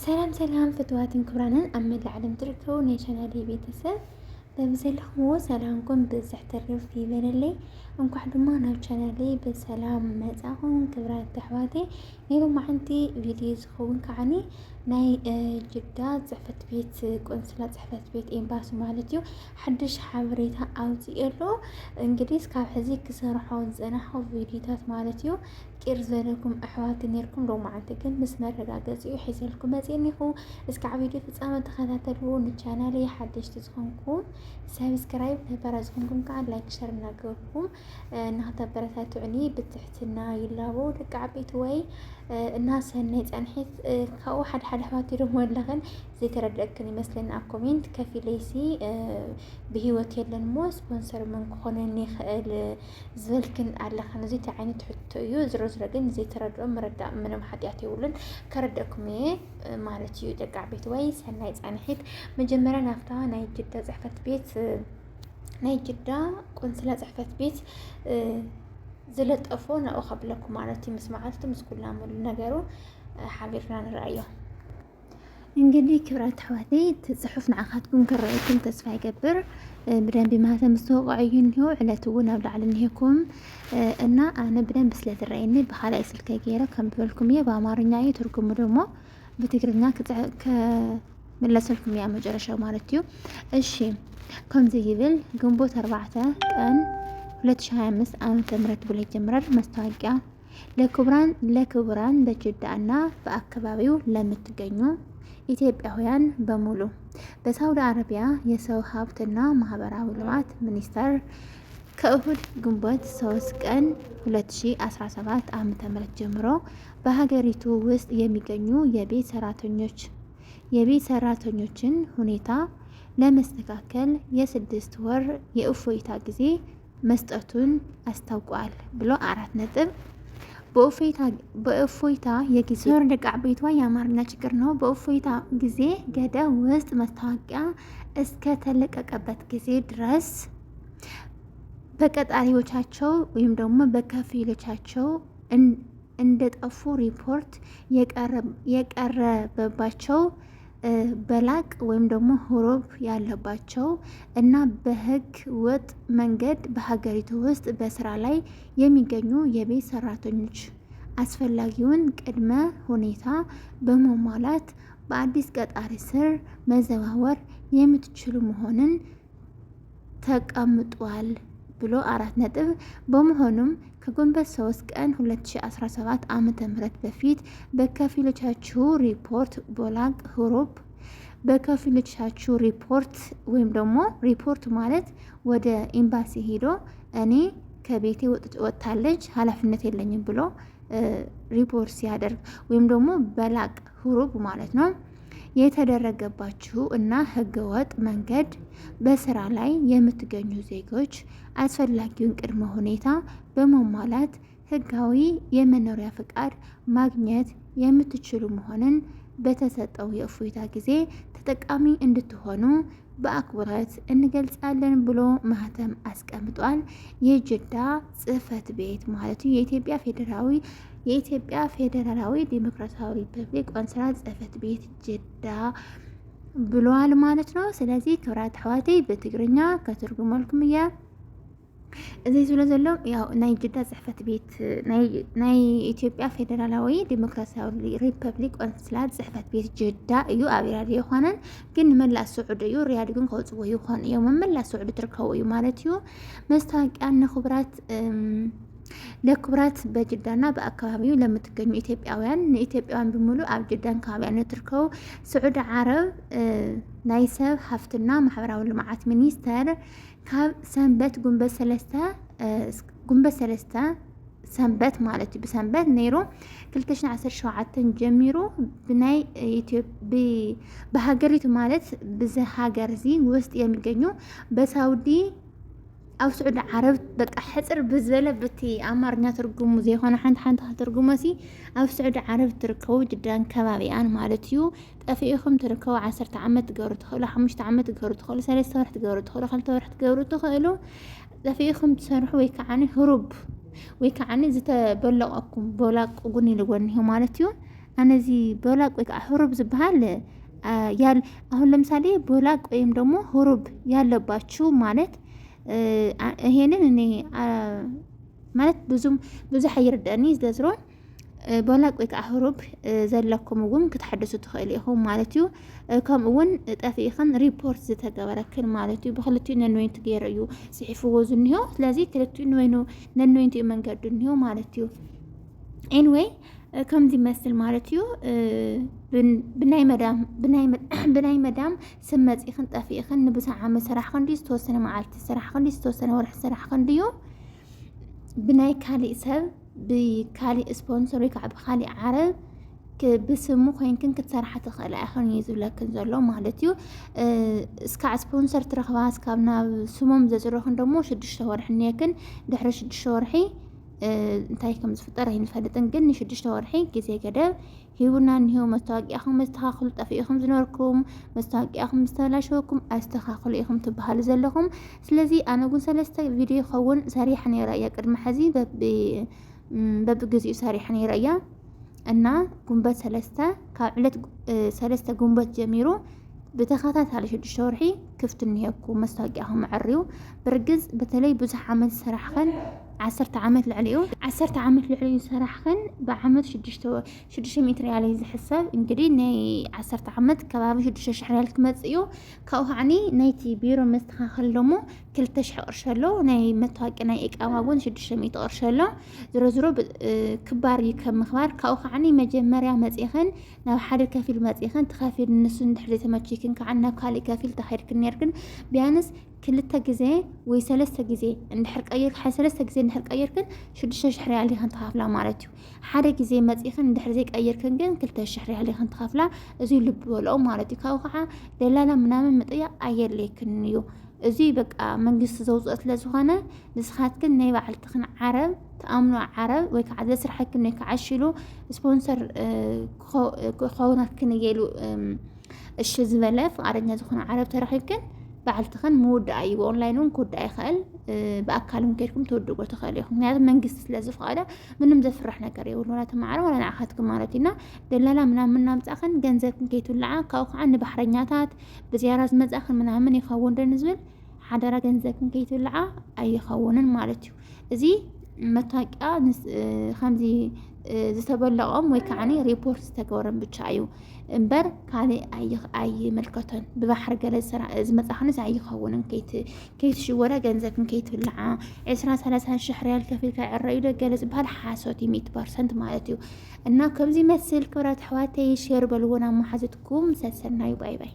ሰላም ሰላም ፍትዋትን ክብራንን አመል ዓለም ትርከው ኔሽናል ቤተሰብ በምሰልኽዎ ሰላምኩም ብዝሕ ተርፍ ይበለለይ እንኳዕ ድማ ናብ ቻናሌ በሰላም መጻኹም ክብራት ተሕዋቴ ነይሩ ማዓንቲ ቪድዮ ዝኸውን ከዓኒ ናይ ጅዳ ጽሕፈት ቤት ቆንስላ ጽሕፈት ቤት ኤምባሲ ማለት እዩ ሓድሽ ሓበሬታ ኣውፅኤሎ እንግዲህ ካብ ሕዚ ክሰርሖ ዝጸናሖ ቪድዮታት ማለት እዩ ቂር ዘለኩም ኣሕዋት ነርኩም ሎ ማዓንቲ ግን ምስ መረጋገፂኡ ሒዘልኩም መጽኒኹ እስካዕ ቪድዮ ፍጻመ ተኸታተልዎ ንቻናሌ ሓድሽ ትዝኾንኩም ሰብስክራይብ ተበራዝኹምኩም ከዓ ላይክ ሸር እናገርኩም እናተበረታቱዕኒ ብትሕትና ይላቦ ደቂ ዓበይቲ ወይ እናሰናይ ጸንሒት ካብኡ ሓደ ኣሕዋት ይደሞ ኣለኸን ዘይተረድአክን ይመስለኒ ኣብ ኮሜንት ከፊለይሲ ብሂወት የለን ሞ ስፖንሰር ምን ክኾነኒ ይኽእል ዝበልክን ኣለኸን እዚ ዓይነት ሕቶ እዩ ዝረዝረ ግን ዘይተረድኦ መረዳእ ምንም ሓጢያት የብሉን ከረድአኩም እየ ማለት እዩ ደቂ ዓበይቲ ወይ ሰናይ ጸንሒት መጀመርያ ናፍታ ናይ ጅዳ ጽሕፈት ቤት ናይ ጅዳ ቆንስላ ጽሕፈት ቤት ዝለጠፎ ናኡ ኸብለኩም ማለት ይመስማዓት ምስኩላሙሉ ነገሩ ሓቢርና ንራእዮ እንግዲህ ክብራት ተሕዋቴ ትጽሑፍ ንዓኻትኩም ከረአይኩም ተስፋ ይገብር ብደንብ ማህተም ምስተወቃዕዩ እንሂው ዕለት እውን ኣብ ላዕሊ እንሂኩም እና ኣነ ብደንብ ስለተረአየኒ ብኻልኣይ ስልከይ ገይረ ከም ብበልኩም እየ በአማርኛ እዩ ትርጉሙ ደግሞ ብትግርኛ ከመለሰልኩም እያ መጨረሻ ማለት እዩ እሺ ከምዚ ይብል ግንቦት 4 ቀን 2025 ዓመተ ምህረት ብሎ ይጀምራል ማስታወቂያ ለክቡራን በጅዳና በአካባቢው ለምትገኙ ኢትዮጵያውያን በሙሉ በሳውዲ አረቢያ የሰው ሀብትና ማህበራዊ ልማት ሚኒስቴር ከእሁድ ግንቦት 3 ቀን 2017 ዓመተ ምህረት ጀምሮ በሀገሪቱ ውስጥ የሚገኙ የቤት ሰራተኞችን ሁኔታ ለመስተካከል የ6 ወር የእፎይታ ጊዜ መስጠቱን አስታውቋል ብሎ 4 ነጥብ በእፎይታ የጊዜ ወርደቃ ቤቷ የአማርኛ ችግር ነው። በእፎይታ ጊዜ ገደብ ውስጥ ማስታወቂያ እስከ ተለቀቀበት ጊዜ ድረስ በቀጣሪዎቻቸው ወይም ደግሞ በከፊሎቻቸው እንደጠፉ ሪፖርት የቀረበባቸው በላቅ ወይም ደግሞ ሁሩብ ያለባቸው እና በህግ ወጥ መንገድ በሀገሪቱ ውስጥ በስራ ላይ የሚገኙ የቤት ሰራተኞች አስፈላጊውን ቅድመ ሁኔታ በመሟላት በአዲስ ቀጣሪ ስር መዘዋወር የምትችሉ መሆኑን ተቀምጧል ብሎ 4 ነጥብ በመሆኑም ከግንቦት 3 ቀን 2017 ዓመተ ምህረት በፊት በከፊሎቻችሁ ሪፖርት ቦላቅ ሁሩብ በከፊሎቻችሁ ሪፖርት ወይም ደግሞ ሪፖርት ማለት ወደ ኤምባሲ ሄዶ እኔ ከቤቴ ወጥታለች ኃላፊነት የለኝም ብሎ ሪፖርት ሲያደርግ ወይም ደግሞ በላቅ ሁሩብ ማለት ነው የተደረገባችሁ እና ህገወጥ መንገድ በስራ ላይ የምትገኙ ዜጎች አስፈላጊውን ቅድመ ሁኔታ በመሟላት ህጋዊ የመኖሪያ ፍቃድ ማግኘት የምትችሉ መሆኑን በተሰጠው የእፎይታ ጊዜ ተጠቃሚ እንድትሆኑ በአክብሮት እንገልጻለን ብሎ ማህተም አስቀምጧል። የጅዳ ጽሕፈት ቤት ማለት የኢትዮጵያ ፌዴራላዊ ዲሞክራሲያዊ ሪፐብሊክ ቆንስላ ጽሕፈት ቤት ጅዳ ብሏል ማለት ነው። ስለዚህ ክብራት አሕዋቴ በትግርኛ ከትርጉመልኩም እያ እዚ ዝብሎ ዘሎ ያው ናይ ጅዳ ጽሕፈት ቤት ናይ ኢትዮጵያ ፌዴራላዊ ዲሞክራሲያዊ ሪፐብሊክ ቆንስላ ጽሕፈት ቤት ጅዳ እዩ ኣብ ሪያድ ይኾነን ግን መላእ ስዑድ እዩ ሪያድ ግን ከውፅዎ ይኾን እዮም መላእ ስዑድ ትርከቡ እዩ ማለት እዩ መስታወቂያ ለክቡራት በጅዳና በአካባቢው ለምትገኙ ኢትዮጵያውያን በሙሉ ኣብ ጅዳን ከባቢያን ትርከቡ ስዑድ ዓረብ ናይ ሰብ ሃፍትና ማሕበራዊ ልምዓት ሚኒስቴር ካብ ሰንበት ግንቦት 3 ሰንበት ማለት ብሰንበት ነይሩ 2017 ጀሚሩ ብናይ በሀገሪቱ ማለት ብዛ ሀገር እዚ ውስጥ የሚገኙ በሳውዲ ኣብ ስዑድ ዓረብ በቃ ሕፅር ብዝበለ በቲ ኣማርኛ ትርጉሙ ዘይኮነ ሓንቲ ትርጉመሲ ኣብ ስዑድ ዓረብ ትርከቡ ጅዳን ከባቢያን ማለት እዩ ጠፊኢኹም ትርከቡ 10 ዓመት ትገብሩ ትኽእሉ 5 ዓመት ትገብሩ ትኽእሉ 3 ወርሒ ትገብሩ ትኽእሉ 2 ወርሒ ትገብሩ ትኽእሉ ጠፊኢኹም ትሰርሑ ወይ ከዓኒ ህሩብ ወይ ከዓኒ ዝተበለቐኩም ቦላቅ ጉኒ ልጎኒ ማለት እዩ أنزي بولاق ويك حروب زبهال ያል አሁን ለምሳሌ ቦላቅ ወይም ደግሞ ሁሩብ ያለባችሁ ማለት ይሄንን እኔ ማለት ብዙ حيردأني ዝለዝሮን ቦላቅ ወይ ሁሩብ ዘለኩም እውን ክትሐደሱ ትኽእል ኢኹም ማለት እዩ ከምኡውን ጠፊኢኽን ሪፖርት ዝተገበረክን ማለት እዩ ብክልቲኡ ነንወይንቲ ገይረ እዩ ጽሒፍዎ ዝኒሆ ስለዚ ክልቲኡ ነንወይንቲ መንገዱ እንሂዮ ማለት እዩ anyway كم دي مثل مالتيو بناي مدام سمت إخن طافي إخن نبسا عام سراح خندي ستوسنا معالتي سراح خندي ستوسنا ورح سراح خنديو بناي كالي سب بكالي سبونسر يكعب خالي عرب بسمو خين كن كتسرحة تخلى أخن يزول لكن زلوا مالتيو اسكع سبونسر ترخبا اسكابنا سموم زروخن دمو شدش تورح نيكن دحر شدش تورحي انتاي كم زفطر هين فادتن ግን ሽዱሽተ ወርሒ ግዜ ገደብ ሂቡና እንሂው መስታወቂያኹም መስተኻኽሉ ጠፊኢኹም ዝነበርኩም መስታወቂያኹም ዝተበላሸወኩም ኣስተኻኽሉ ኢኹም ትበሃሉ ዘለኹም ስለዚ ኣነ ግን 3 ቪድዮ ኸውን ሰሪሕ ነይረ እያ ቅድሚ ሕዚ በብግዚኡ ሰሪሕ ነይረ እያ እና ጉንበት 3 ካብ ዕለት 3 ጉንበት ጀሚሩ بتخاطات 6 ወርሒ ክፍት እንሂኩ መስታወቂያኹም ዕርዩ ብርግዝ በተለይ ብዙሕ ዓመት ሰራሕኸን 10 ዓመት ልዕሊኡ 10 ዓመት ልዕሊኡ ሰራሕኸን ብዓመት 600 ሪያል ዝሕሰብ እንግዲህ ናይ 10 ዓመት ከባቢ 600 ሪያል ክመጽዩ ካብኡኒ ናይቲ ቢሮ መስተኻኸል ደሞ 2000 ቅርሽ ኣሎ ናይ መታወቂያ ናይ ኢቃማ እውን 600 ቅርሽ ኣሎ ዝሮ ክባር ከምኽባር ካብኡኒ መጀመርያ መጽኢኽን ናብ ሓደ ከፊል መጽኢኽን ተኻፊል ንሱ እንድሕር ተመቺክን ከዓና ካሊ ከፊል ተኸይድክን ነርክን ቢያንስ كلتا جزء وثلاثة جزء النحر قير ثلاثة جزء النحر قير كن شدش شحري عليه خن تخافلا مالتيو حدا جزء ما تيخن النحر زيك قير كن كلتا شحري عليه خن تخافلا زي لب ولا مالتي كاوخا دلالا منام مطيا قير ليكن يو زي بقى منجس زوجات لزخانة نسخات كن ناي بعلتخن عرب تأمنوا عرب ويك عدد سرحك إنك عشلو سبونسر خونا كن يجلو الشزبلة فقعدنا زخنا عرب ترحكن بعلتخن مود أي أونلاينون كود أي خال بأكلهم كيركم تودوا تخليهم هذا منجس لازف قاعدة منهم زفر رحنا كريه ولا تمعر ولا نعختكم مالتنا دللا منا متأخن جنزتكم كيتو اللعا كوخ عن بحريناتات بزيارة متأخن من يخون رنزل حضر جنزتكم كيتو اللعا أي يخون مالتيو زي متاقع خمزي زتبلغهم ويكعني ريبورت تقورن بتشايو امبر كالي اي ملكتن ببحر جلس زمصحنس اي خونن كيت شو ورا جنزكن كيت لعا 20 شهر ريال كفيل كعريده جلس بهال حاسوتي 100% مالتيو እና ከምዚ መስል ክብራት ሕዋተይ ሼር በልዎና ማሓዘትኩም ሰሰናዩ ባይ ባይ